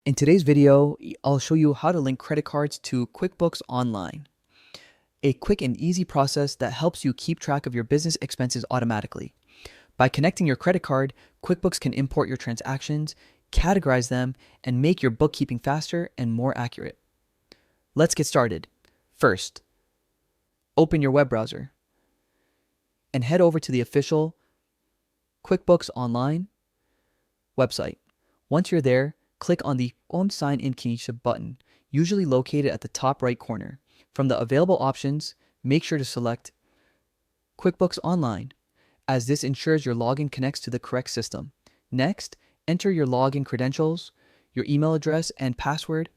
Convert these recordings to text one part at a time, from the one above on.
In today's video, I'll show you how to link credit cards to QuickBooks Online, a quick and easy process that helps you keep track of your business expenses automatically. By connecting your credit card, QuickBooks can import your transactions, categorize them, and make your bookkeeping faster and more accurate. Let's get started. First, open your web browser and head over to the official QuickBooks Online website. Once you're there, click on the Sign In Kenisha button, usually located at the top right corner. From the available options, make sure to select QuickBooks Online, as this ensures your login connects to the correct system. Next, enter your login credentials, your email address and password,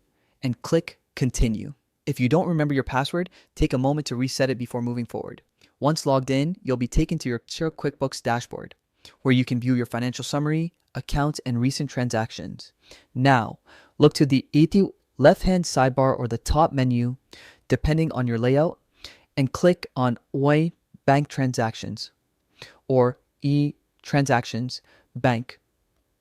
and click Continue. If you don't remember your password, take a moment to reset it before moving forward. Once logged in, you'll be taken to your QuickBooks dashboard, where you can view your financial summary, accounts, and recent transactions. Now, look to the left-hand sidebar or the top menu, depending on your layout, and click on OI Bank Transactions or E-Transactions Bank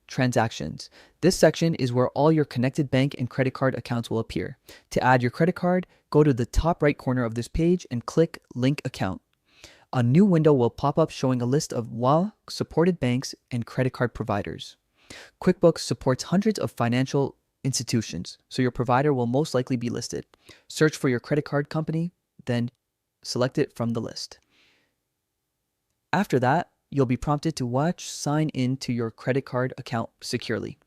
Transactions. This section is where all your connected bank and credit card accounts will appear. To add your credit card, go to the top right corner of this page and click Link Account. A new window will pop up showing a list of supported banks and credit card providers. QuickBooks supports hundreds of financial institutions, so your provider will most likely be listed. Search for your credit card company, then select it from the list. After that, you'll be prompted to sign in to your credit card account securely.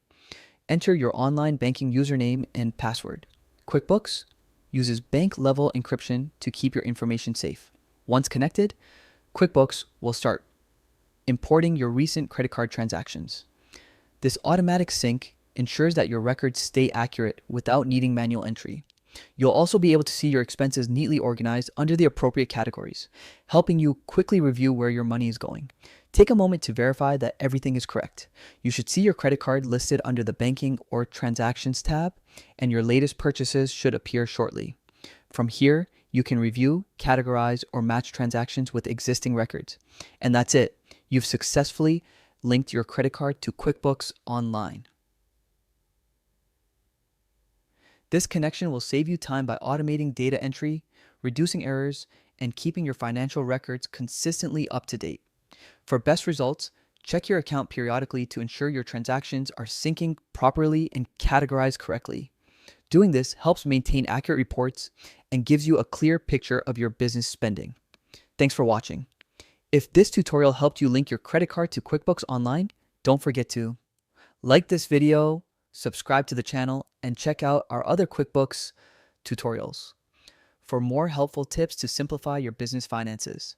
Enter your online banking username and password. QuickBooks uses bank-level encryption to keep your information safe. Once connected, QuickBooks will start importing your recent credit card transactions. This automatic sync ensures that your records stay accurate without needing manual entry. You'll also be able to see your expenses neatly organized under the appropriate categories, helping you quickly review where your money is going. Take a moment to verify that everything is correct. You should see your credit card listed under the Banking or Transactions tab, and your latest purchases should appear shortly. From here, you can review, categorize, or match transactions with existing records. And that's it. You've successfully linked your credit card to QuickBooks Online. This connection will save you time by automating data entry, reducing errors, and keeping your financial records consistently up to date. For best results, check your account periodically to ensure your transactions are syncing properly and categorized correctly. Doing this helps maintain accurate reports and gives you a clear picture of your business spending. Thanks for watching. If this tutorial helped you link your credit card to QuickBooks Online, don't forget to like this video, subscribe to the channel, and check out our other QuickBooks tutorials for more helpful tips to simplify your business finances.